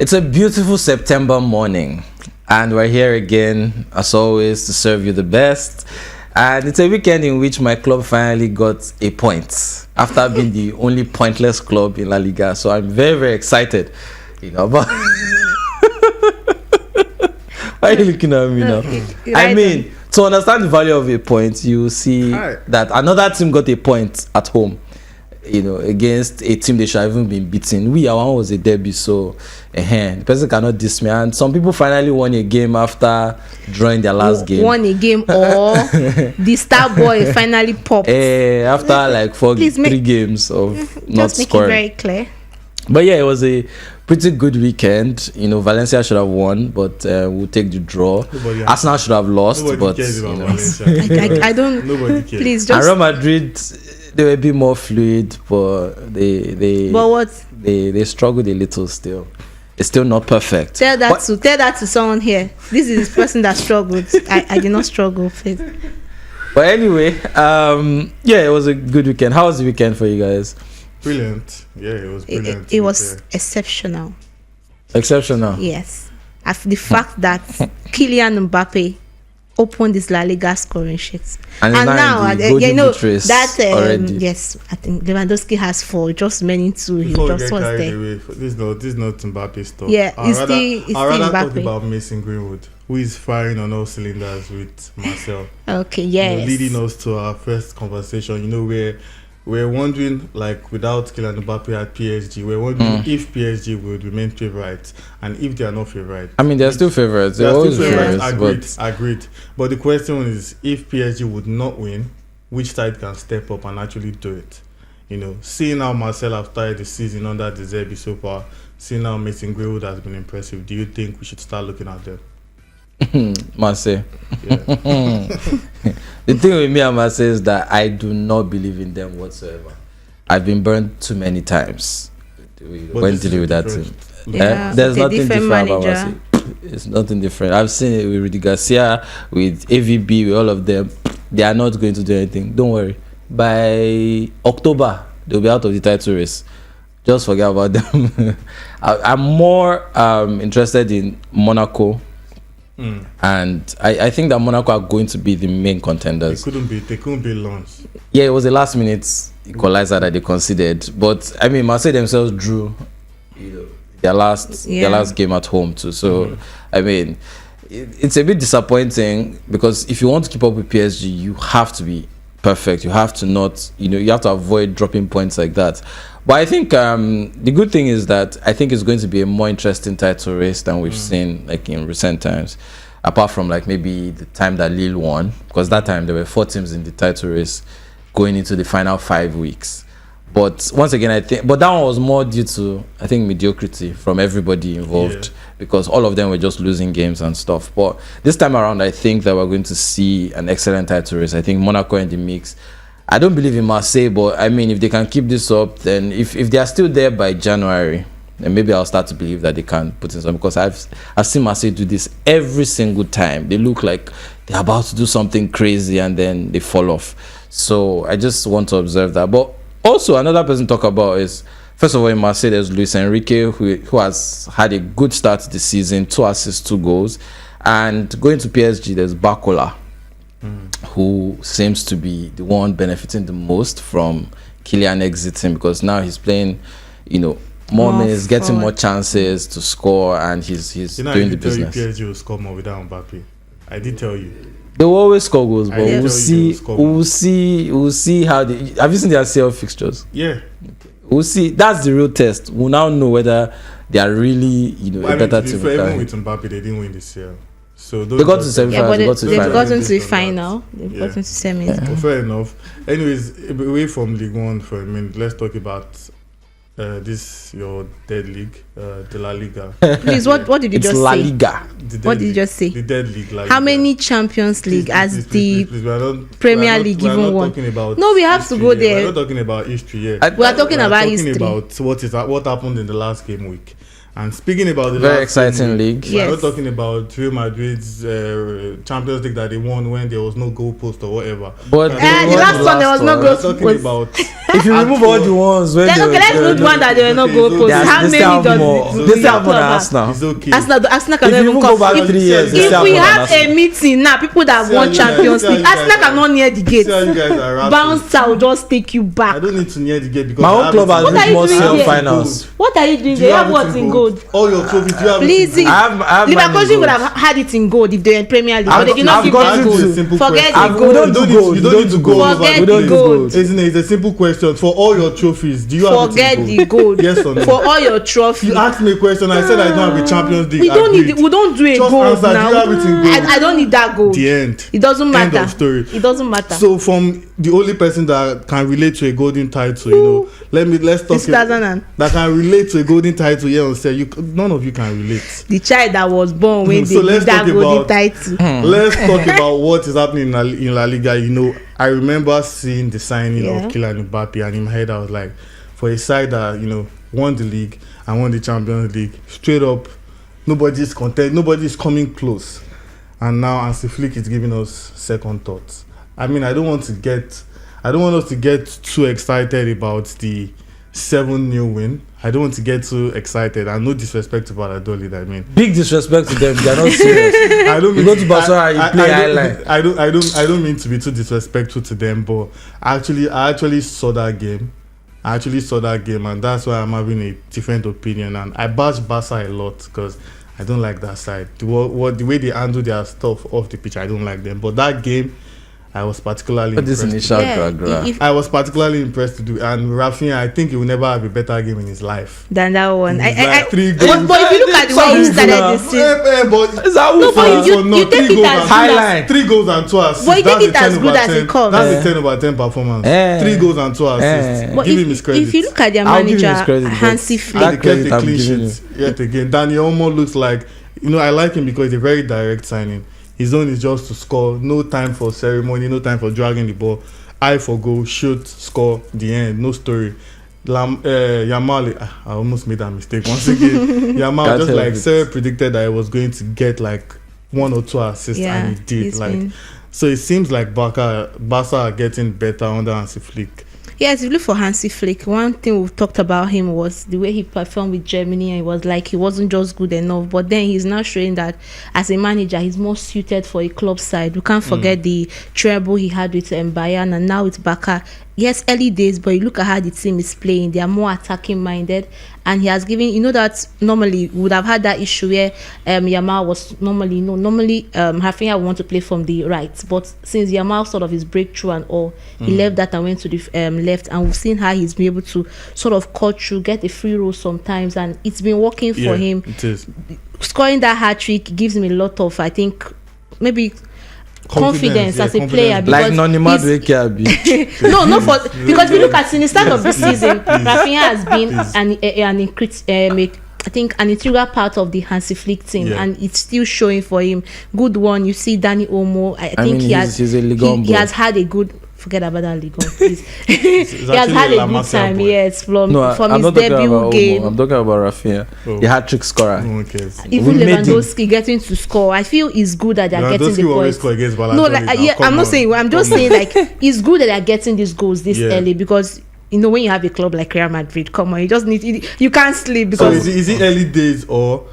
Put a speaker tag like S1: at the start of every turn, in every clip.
S1: It's a beautiful September morning, and we're here again, as always, to serve you the best. And it's a weekend in which my club finally got a point after being the only pointless club in La Liga. So I'm very, very excited. But why are you looking at me now? I mean, to understand the value of a point, you see that another team got a point at home, against a team they should have even been beaten. Our one was a derby, so the person cannot diss me. And some people finally won a game after drawing their last game.
S2: Won a game, or the star boy finally popped.
S1: After like 3 games of not
S2: just
S1: scoring.
S2: Make it very clear.
S1: But yeah, it was a pretty good weekend. Valencia should have won, but we'll take the draw. Arsenal should have lost, but
S3: cares about Valencia.
S2: I don't.
S3: Nobody cares.
S2: Please
S1: and
S2: just.
S1: Real Madrid, they were a bit more fluid, but they
S2: But what?
S1: They struggled a little still. It's still not perfect.
S2: Tell that to someone here. This is the person that struggled. I did not struggle, please.
S1: But anyway, it was a good weekend. How was the weekend for you guys?
S3: Brilliant. Yeah, it was brilliant.
S2: It was exceptional.
S1: Exceptional.
S2: Yes. The fact that Kylian Mbappe opened his La Liga scoring sheets,
S1: and now
S2: that
S1: already.
S2: Yes, I think Lewandowski has 4, just meaning 2. He
S3: Before
S2: just was there.
S3: This is not Mbappe stuff.
S2: Yeah,
S3: I'd rather talk
S2: Mbappe.
S3: about Mason Greenwood, who is firing on all cylinders with Marcel.
S2: Okay, yes.
S3: Leading us to our first conversation. Where we're wondering, like, without Kylian Mbappe at PSG, we're wondering if PSG would remain favourites, and if they are not favourites.
S1: I mean, they're still favourites. They're always favourites.
S3: Agreed. But the question is, if PSG would not win, which side can step up and actually do it? Seeing how Marcel have started the season under the Xabi so far, seeing how Mason Greenwood has been impressive, do you think we should start looking at them?
S1: Marseille.
S3: Yeah.
S1: The thing with me and Marseille is that I do not believe in them whatsoever. I've been burned too many times when dealing with that team.
S2: Yeah,
S1: there's nothing different about
S2: manager.
S1: Marseille. It's nothing different. I've seen it with Rudy Garcia, with AVB, with all of them. They are not going to do anything. Don't worry. By October, they'll be out of the title race. Just forget about them. I'm more interested in Monaco. And I think that Monaco are going to be the main contenders.
S3: They couldn't be Lens.
S1: Yeah, it was a last minute equalizer that they conceded. But I mean, Marseille themselves drew their last game at home too. So I mean, it's a bit disappointing, because if you want to keep up with PSG, you have to be perfect. You have to not, you have to avoid dropping points like that. But I think the good thing is that I think it's going to be a more interesting title race than we've seen like in recent times, apart from like maybe the time that Lille won, because that time there were 4 teams in the title race going into the final 5 weeks. But once again, I think, but that one was more due to, I think, mediocrity from everybody involved, because all of them were just losing games and stuff. But this time around, I think that we're going to see an excellent title race. I think Monaco in the mix. I don't believe in Marseille, but I mean, if they can keep this up, then if they are still there by January, then maybe I'll start to believe that they can put in some, because I've seen Marseille do this every single time. They look like they're about to do something crazy and then they fall off. So I just want to observe that. But also another person to talk about is, first of all, in Marseille, there's Luis Enrique, who has had a good start to the season, 2 assists, 2 goals. And going to PSG, there's Barcola, who seems to be the one benefiting the most from Kylian exiting, because now he's playing, more minutes, getting more chances to score, and he's doing the business.
S3: PSG will score more without Mbappe. I did tell you.
S1: They will always score goals, but we'll see how they. Have you seen their CL fixtures?
S3: Yeah.
S1: We'll see. That's the real test. We'll now know whether they are really, a better team.
S3: Even with Mbappe, they didn't win this year. So
S1: they got to semi-final.
S2: They've gotten to the final. They've gotten to semi.
S3: Well, fair enough. Anyways, away from Ligue 1 for a minute, let's talk about your dead league, the La Liga.
S2: Please, what did you just say?
S1: La Liga.
S2: What did you just say?
S3: The dead league, La Liga.
S2: How many Champions League has the
S3: Premier
S2: League even won?
S3: No,
S2: we have to go there.
S3: We're not talking about history here.
S2: We are talking about history.
S3: About what happened in the last game week. And speaking about the
S1: Very
S3: last
S1: exciting league.
S3: we're not
S2: Yes.
S3: talking about Real Madrid's Champions League that they won when there was no goalpost or whatever.
S1: But
S2: the last one, there was no
S3: We're
S2: goal
S3: talking
S2: post.
S3: about
S1: If you remove all the ones when
S2: Then okay, let's
S1: were
S2: do the one that there were no
S3: Okay,
S2: goal
S3: so
S2: posts.
S3: there's-
S2: How
S1: they
S2: many
S1: still have
S2: does
S1: more.
S2: it?
S1: They still have more than
S2: Club
S1: Arsenal.
S3: it's okay.
S2: Arsenal
S1: If
S2: cannot
S1: you
S2: even
S1: even
S2: come.
S1: go back
S2: If-
S1: 3 years, they
S2: If
S1: still
S2: we
S1: have more than
S2: have
S1: Arsenal.
S2: a meeting now, people that
S3: See how
S2: won
S3: you
S2: Champions
S3: guys- see
S2: League,
S3: how you
S2: Arsenal
S3: guys
S2: cannot near the gate.
S3: See how you guys are rapping.
S2: Bouncer will just take you
S3: I
S2: back.
S3: don't need to near the gate because
S1: My
S3: I
S1: own
S3: have
S1: club
S3: it
S1: has
S3: in
S2: What are
S1: reached
S2: you
S1: more
S2: doing
S1: CL
S2: here?
S1: finals.
S2: What are you doing?
S3: Do
S2: They
S3: you
S2: have
S3: it
S2: what in gold?
S3: All your trophies, do you have
S2: Please,
S3: it in gold?
S1: I have mine in
S2: Leverkusen would
S1: gold.
S2: have had it in gold if they were in Premier League, but
S1: I've
S2: they did not
S1: I've
S2: give
S1: gotten
S2: them
S1: to-
S2: gold.
S3: Simple
S2: Forget
S3: question.
S2: the
S1: we
S2: gold.
S1: don't do gold.
S3: You
S1: We
S3: don't
S1: don't
S3: need
S1: do
S3: to go
S1: gold.
S2: Forget
S1: We don't
S2: the
S1: do
S2: gold.
S1: gold.
S3: Isn't it? It's a simple question. For all your trophies, do you have
S2: Forget
S3: it in
S2: the
S3: gold?
S2: gold.
S3: Yes or no?
S2: For all your trophies.
S3: You asked me a question. I said I don't have a Champions League.
S2: We don't
S3: Agreed.
S2: need. We don't do a
S3: Just
S2: gold
S3: answer, do
S2: now.
S3: you have it in gold?
S2: I don't need that gold.
S3: The end.
S2: It doesn't matter.
S3: End of story.
S2: It doesn't matter.
S3: So from the only person that can relate to a golden title, let's talk.
S2: 2000 and-
S3: That can relate to a golden title here on set. None of you can relate.
S2: The child that was born when
S3: So
S2: they
S3: let's
S2: did that
S3: talk
S2: golden
S3: about-
S2: title.
S3: Let's talk about what is happening in La Liga. I remember seeing the signing
S2: Yeah.
S3: of Kylian Mbappe, and in my head I was like, for a side that won the league and won the Champions League, straight up, nobody's content, nobody's coming close. And now Hansi Flick is giving us second thoughts. I mean, I don't want us to get too excited about the 7-0 win. I don't want to get too excited, and no disrespect to Valladolid. I mean,
S1: Big disrespect to them. They are not serious.
S3: I don't
S1: You
S3: mean
S1: go to Barcelona, you play highlight.
S3: I don't mean to be too disrespectful to them, but I actually saw that game. And that's why I'm having a different opinion. And I bash Barca a lot because I don't like that side. The way they handle their stuff off the pitch, I don't like them. But that game, I was particularly
S1: But this
S3: impressed.
S1: initial gra.
S2: if-
S3: I was particularly impressed to do. And Rafinha, I think he will never have a better game in his life.
S2: than that one.
S3: He's like 3 goals.
S2: But if you look at the way he started
S1: Nah.
S2: the season,
S3: But
S1: Is that
S2: No, but you
S3: no,
S2: take
S3: 3
S2: it
S3: goals
S2: as
S3: and
S2: good
S1: highlight.
S3: 3 goals and 2 assists.
S2: But you take
S3: That's
S2: it
S3: a 10
S2: as good
S3: over
S2: as it
S3: 10.
S2: comes.
S3: That's a 10 over 10 performance. 3 goals and 2 assists.
S2: but
S3: Give him his credit.
S2: if you look at their
S1: I'll give him his
S2: manager,
S1: credit, but
S2: Hansi
S3: And
S2: Flick,
S3: they kept
S1: credit
S3: a
S1: I'm
S3: clean
S1: giving
S3: sheet yet again. Daniel Olmo looks like, I like him because he's a very direct signing. His own is just to score. No time for ceremony, no time for dragging the ball. Eye for goal, shoot, score, the end. No story. Yamal, I almost made that mistake once again. Yamal
S1: Can't
S3: just
S1: help
S3: like
S1: it.
S3: Sarah predicted that he was going to get like 1 or 2 assists,
S2: yeah,
S3: and he did.
S2: he's
S3: Like,
S2: been-
S3: so it seems like Barca are getting better under Hansi Flick.
S2: yes, if you look for Hansi Flick, one thing we've talked about him was the way he performed with Germany, and it was like he wasn't just good enough. But then he's now showing that as a manager, he's more suited for a club side. We can't forget the treble he had with Bayern, and now with Barca. Yes, early days, but you look at how the team is playing. They are more attacking minded, and he has given. That normally we would have had that issue where Yamal was normally Rafinha would want to play from the right, but since Yamal sort of his breakthrough and all, he left that and went to the left, and we've seen how he's been able to sort of cut through, get a free roll sometimes, and it's been working for him.
S3: It is.
S2: Scoring that hat trick gives him a lot of, I think, maybe confidence
S3: yeah,
S2: as a
S3: confidence.
S2: player,
S1: Like
S2: because
S1: Nonimad
S2: he's-
S1: Weke.
S2: no, not for because we look at since the start of the season,
S3: Please.
S2: Rafinha has been an increased, I think an integral part of the Hansi Flick team,
S3: Yeah.
S2: and it's still showing for him. Good one, you see Danny Olmo. I think
S1: mean, he's a Liga
S2: he
S1: boy.
S2: has had a good. Forget about that Liga, please. He has
S3: actually
S2: had
S3: a
S2: a
S3: La
S2: good
S3: Masia
S2: time,
S3: boy.
S2: yes, from
S1: No, I'm
S2: his
S1: not talking
S2: debut
S1: about
S2: game.
S1: Olmo. I'm talking about Rafinha,
S3: Oh.
S1: the hat-trick scorer.
S3: No one cares.
S2: Even
S1: We made him.
S2: Lewandowski getting to score, I feel it's good that they're getting
S3: Lewandowski
S2: the
S3: will always
S2: points.
S3: score against
S2: No,
S3: Valladolid
S2: like
S3: now.
S2: yeah,
S3: Come
S2: I'm not
S3: on.
S2: saying. I'm just
S3: Come
S2: saying
S3: on.
S2: like it's good that they're getting these goals this
S3: Yeah.
S2: early, because when you have a club like Real Madrid, come on, you just need you can't sleep
S3: So
S2: because
S3: is it early days, or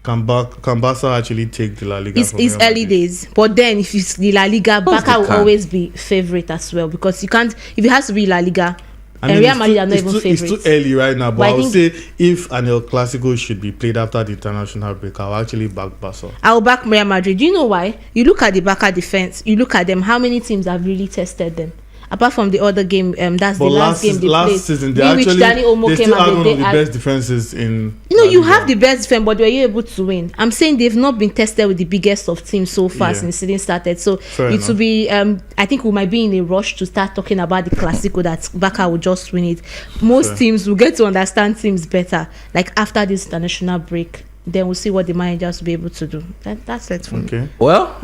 S3: can Barca actually take the La Liga?
S2: it's
S3: from
S2: it's
S3: Real
S2: early
S3: Madrid?
S2: days. But then if it's the La Liga,
S1: course
S2: Barca
S1: they
S2: will
S1: can.
S2: always be favorite as well, because you can't if it has to be La Liga.
S3: I
S2: And
S3: mean,
S2: Real
S3: it's
S2: Madrid
S3: too-
S2: are not
S3: it's
S2: even
S3: too-
S2: favorites.
S3: It's too early right now, but
S2: But I
S3: I would
S2: think-
S3: say if an El Clasico should be played after the international break, I'll actually back Barca.
S2: I'll back Real Madrid. Do you know why? You look at the Barca defense. You look at them. How many teams have really tested them? Apart from the other game, that's
S3: But
S2: the last game they
S3: last
S2: played.
S3: season, they
S2: in which
S3: actually
S2: Danny Olmo
S3: they
S2: came
S3: still had
S2: and
S3: one
S2: they
S3: of the
S2: had-
S3: best defenses in.
S2: You know,
S3: La
S2: you
S3: Liga.
S2: have the best defense, but were you able to win? I'm saying they've not been tested with the biggest of teams so far
S3: Yeah.
S2: since the season started. So
S3: Fair
S2: it
S3: enough.
S2: will be. I think we might be in a rush to start talking about the Clasico that Barca will just win it. Most
S3: Fair.
S2: teams will get to understand teams better, like after this international break. Then we'll see what the managers will be able to do. That's it for me.
S3: Okay.
S1: Well,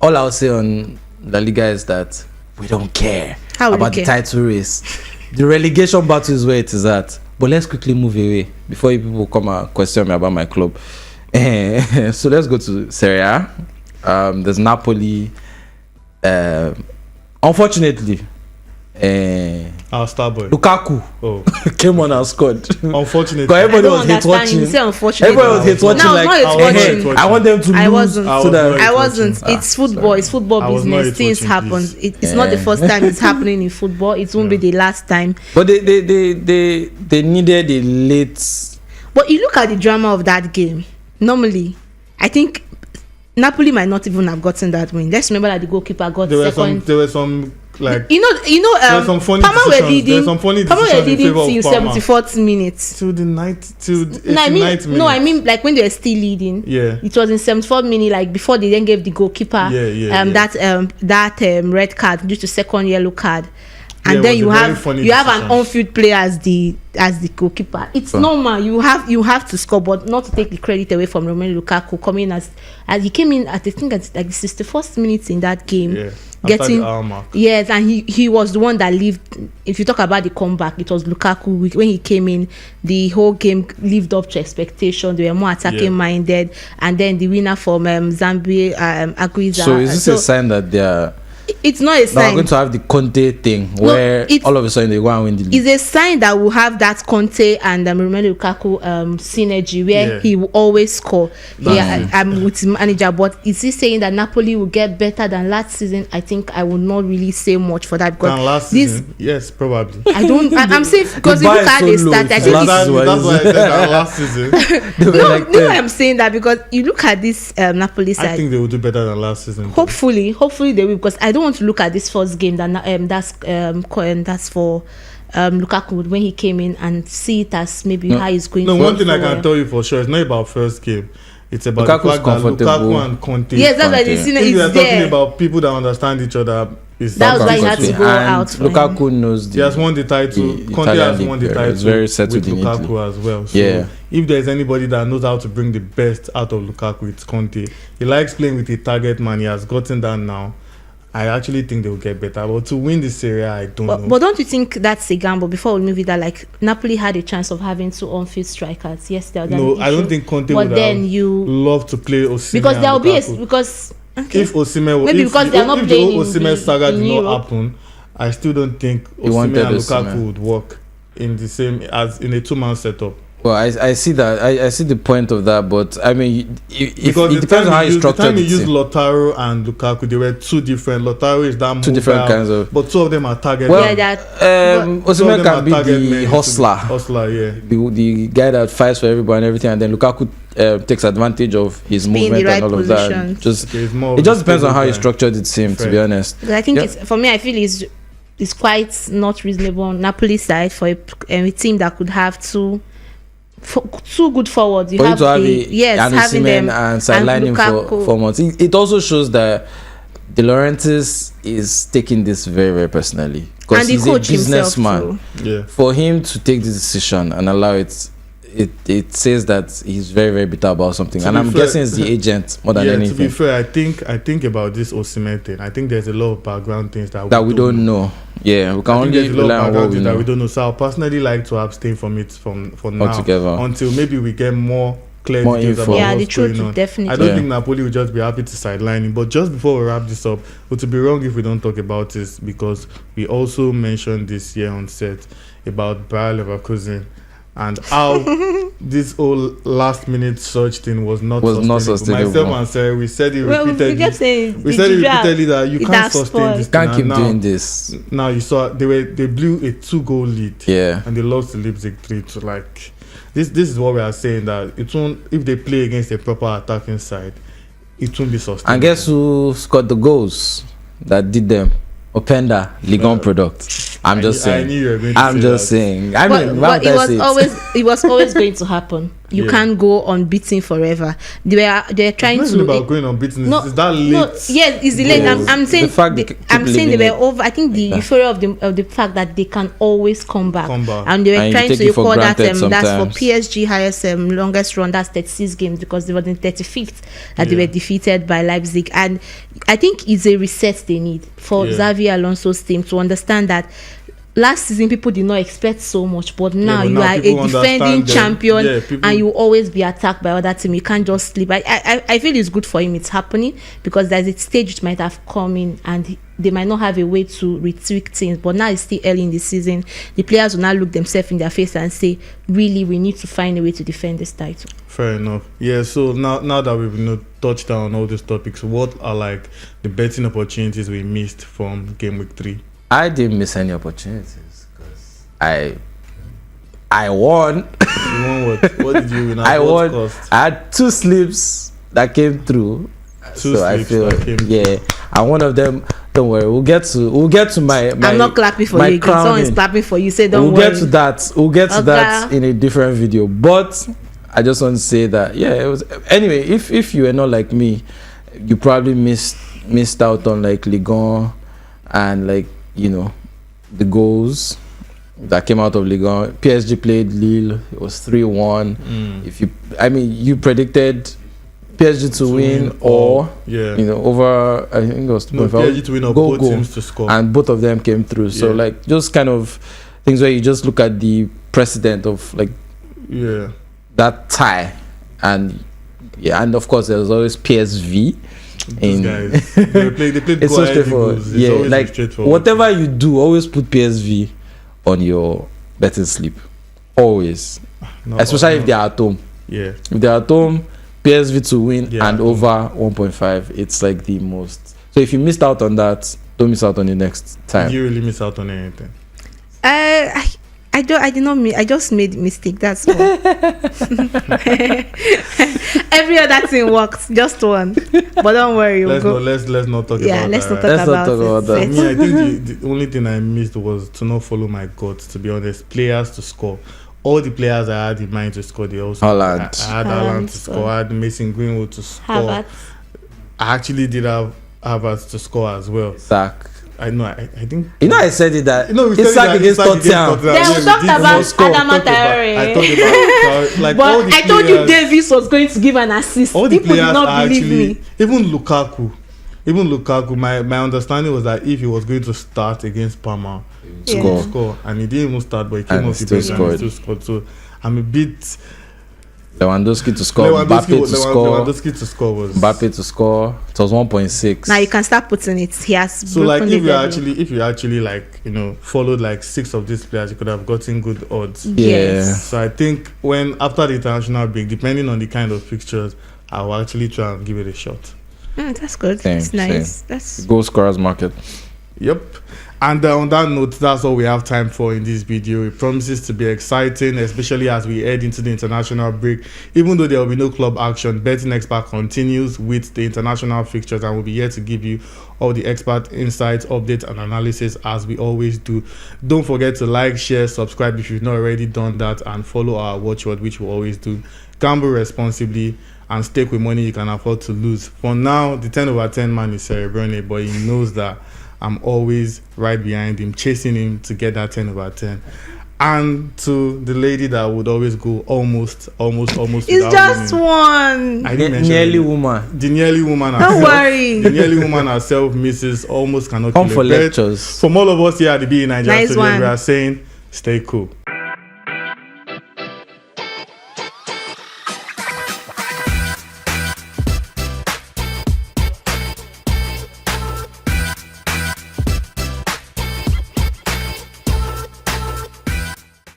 S1: all I'll say on La Liga is that we don't care
S2: How we
S1: about
S2: don't
S1: the
S2: care?
S1: title race. The relegation battle is where it is at. But let's quickly move away before you people come and question me about my club. So let's go to Serie A. There's Napoli. Unfortunately,
S3: Our star boy.
S1: Lukaku came on and scored.
S3: Unfortunately.
S1: Because everybody was hate watching.
S2: You say unfortunately.
S1: Everybody was hate watching.
S2: No,
S1: like,
S2: not hate watching.
S1: I want them to lose.
S2: I wasn't.
S3: I
S2: wasn't. It's football.
S1: sorry.
S2: It's football
S3: I was not
S2: business. Things
S3: hate
S2: happen.
S3: watching,
S2: It's not the first time it's happening in football. It won't be the last time.
S1: But they needed a late.
S2: But you look at the drama of that game. Normally, I think Napoli might not even have gotten that win. Let's remember that the goalkeeper got second.
S3: There were some like
S2: there were some funny
S3: Parma were
S2: decisions
S3: in favor of
S2: till
S3: Parma.
S2: 74th minute.
S3: Till the 89th minute.
S2: I mean like when they were still leading.
S3: Yeah.
S2: It was in 74th minute, like before they then gave the goalkeeper that red card due to second yellow card. And then you have an on-field player as the goalkeeper. It's normal. You have to score, but not to take the credit away from Romelu Lukaku coming as he came in at the 61st minute in that game.
S3: Yeah.
S2: Getting
S3: the hour mark.
S2: Yes, and he was the one that lived. If you talk about the comeback, it was Lukaku. When he came in, the whole game lived up to expectation. They were more attacking minded, and then the winner from Zambia, Aguiza.
S1: So is this a sign that they are?
S2: It's not a sign.
S1: Now we're going to have the Conte thing where all of a sudden they go and win the league.
S2: It's a sign that we'll have that Conte and Romelu Lukaku synergy where he will always score. I'm with his manager, but is he saying that Napoli will get better than last season? I think I will not really say much for that because
S3: than last season? Yes, probably.
S2: I don't. I'm saying because if you look at the stats, I think
S3: that's why I said that last season.
S2: No, I'm saying that because you look at this Napoli side.
S3: I think they will do better than last season.
S2: Hopefully they will, because I don't want to look at this first game that's for Lukaku when he came in and see it as maybe how he's going.
S3: No, one thing I can tell you for sure, it's not about first game. It's about Lukaku and Conte.
S2: Yes, that's why the scene is there.
S3: If you're talking about people that understand each other,
S2: that's why he had to go out.
S1: Lukaku knows.
S3: He has won the title. Conte has won the title.
S1: It's very settled
S3: with Lukaku as well. So if there's anybody that knows how to bring the best out of Lukaku, it's Conte. He likes playing with a target man. He has gotten that now. I actually think they will get better, but to win the Serie A, I don't know.
S2: But don't you think that's a gamble? Before we move it, that like Napoli had a chance of having two on-field strikers. Yes, they are.
S3: No, I don't think Conte would love to play Osimhen
S2: because there will be
S3: if Osimhen
S2: maybe because they are not playing
S3: if the Osimhen saga did
S2: Europe.
S3: not happen, I still don't think Osimhen and Lukaku would work in the same as in a two-man setup.
S1: Well, I see that. I see the point of that, but I mean, it depends on how you structure it.
S3: The time you use Lautaro and Lukaku, they were two different. Lautaro is that
S1: two different kinds of,
S3: but two of them are target.
S1: Well, Osimhen can be the hustler, the guy that fights for everybody and everything, and then Lukaku takes advantage of his movement and all of that. It just depends on how you structured the team, to be honest.
S2: I think for me, I feel it's quite not reasonable on Napoli side for a team that could have two good forwards. You have having them
S1: and sidelining for 4 months. It also shows that De Laurentiis is taking this very, very personally because he's a businessman. For him to take this decision and allow it says that he's very, very bitter about something, and I'm guessing it's the agent more than anything.
S3: To be fair, I think about this Osimhen thing. I think there's a lot of background things that we don't know.
S1: Yeah, we can only rely on what we know.
S3: That we don't know. So I'll personally like to abstain from it for now
S1: altogether
S3: until maybe we get more clear details about what's going on.
S2: Definitely.
S3: I don't think Napoli will just be happy to sideline him. But just before we wrap this up, it would be wrong if we don't talk about this because we also mentioned this year on set about Bayer Leverkusen and how this whole last minute search thing was not sustainable. Myself and Sarah, we said it repeatedly that you can't sustain this.
S1: Can't keep doing this.
S3: Now you saw they blew a 2-goal lead. And they lost to Leipzig 3-2. Like this is what we are saying, that it won't, if they play against a proper attacking side, it won't be sustainable.
S1: And guess who scored the goals that did them? Openda, Ligue product. I'm just saying. I mean,
S2: but it was always going to happen. You can't go unbeaten forever. They're trying
S3: to. It's not about going unbeaten. Is that late?
S2: It's the late. I'm saying they were over. I think the euphoria of the fact that they can always come back. And they were trying to record that that's for PSG highest longest run. That's 36 games because they were in 35th that they were defeated by Leipzig. And I think it's a reset they need for Xabi Alonso's team to understand that last season people did not expect so much, but now
S3: but
S2: you
S3: now
S2: are a
S3: people
S2: defending
S3: understand them.
S2: champion,
S3: Yeah, people-
S2: and you will always be attacked by other team. You can't just sleep. I feel it's good for him. It's happening because there's a stage it might have come in and they might not have a way to retweak things, but now it's still early in the season. The players will now look themselves in their face and say, really, we need to find a way to defend this title.
S3: Fair enough. Yeah, so now that we've touched on all these topics, what are like the betting opportunities we missed from game week 3?
S1: I didn't miss any opportunities because I won.
S3: You won what? What did you win?
S1: I
S3: What
S1: won.
S3: cost?
S1: I had 2 slips that came through.
S3: Two
S1: so I
S3: slips
S1: feel
S3: that came through.
S1: yeah, and one of them. Don't worry, we'll get to my
S2: I'm not clapping for
S1: my
S2: you again. Someone is
S1: crowning.
S2: clapping for you. Say don't
S1: We'll
S2: worry.
S1: get to that. We'll get to that in a different video. But I just want to say that it was anyway. If you were not like me, you probably missed out on like Liga and like the goals that came out of Liga. PSG played Lille. It was 3-1. You predicted PSG to win or over, I think it was
S3: PSG to win or both teams to score,
S1: and both of them came through. So like just kind of things where you just look at the precedent of like that tie, and of course there's always PSV.
S3: These guys, they played
S1: it's so straightforward. Like whatever you do, always put PSV on your betting slip. Always, especially if they are at home.
S3: Yeah,
S1: if they are at home, PSV to win and over 1.5. It's like the most. So if you missed out on that, don't miss out on the next time.
S3: Did you really miss out on anything?
S2: I did not. I just made a mistake. That's all. Every other thing works. Just one. But don't worry.
S3: Let's not talk about that.
S2: Let's not talk about
S3: that. Me, I think the only thing I missed was to not follow my guts. To be honest, players to score. All the players I had in mind to score, they also
S1: Haaland.
S3: I had Haaland to score. I had Mason Greenwood to score.
S2: Havertz.
S3: I actually did have Havertz to score as well.
S1: Zach.
S3: I know. I think.
S1: I said it that.
S3: We said
S1: Isaac against Tottenham.
S2: Then we talked about Adama Traore.
S3: I talked about like
S2: but
S3: all the
S2: I told you
S3: players-
S2: Davis was going to give an assist.
S3: All the
S2: People
S3: players
S2: did not
S3: are
S2: believe
S3: actually,
S2: me.
S3: even Lukaku, my understanding was that if he was going to start against Parma, he would score, and he didn't even start, but he came off the bench and he still scored. So I'm a bit.
S1: Lewandowski to score, Mbappe to score. Mbappe to score. It was 1.6.
S2: Now you can start putting it. He has.
S3: So like if you actually like followed like 6 of these players, you could have gotten good odds.
S2: Yes.
S3: So I think after the international break, depending on the kind of fixtures, I will actually try and give it a shot.
S2: That's good. That's nice. That's
S1: goal scorers market.
S3: Yep. And on that note, that's all we have time for in this video. It promises to be exciting, especially as we head into the international break. Even though there will be no club action, Betting Expert continues with the international fixtures and will be here to give you all the expert insights, updates, and analysis as we always do. Don't forget to like, share, subscribe if you've not already done that, and follow our watchword, which we always do. Gamble responsibly and stake with money you can afford to lose. For now, the 10 over 10 man is Cerebrone, but he knows that I'm always right behind him, chasing him to get that 10 over 10. And to the lady that would always go almost
S2: it's just
S3: winning.
S2: One.
S3: I didn't mention
S1: nearly woman.
S3: The nearly woman
S2: Don't
S3: herself.
S2: worry.
S3: The nearly woman herself misses almost cannot
S1: Come
S3: kill
S1: for
S3: a bird.
S1: lectures.
S3: From all of us here at the B in Nigeria
S2: Nice
S3: today,
S2: one.
S3: we are saying stay cool.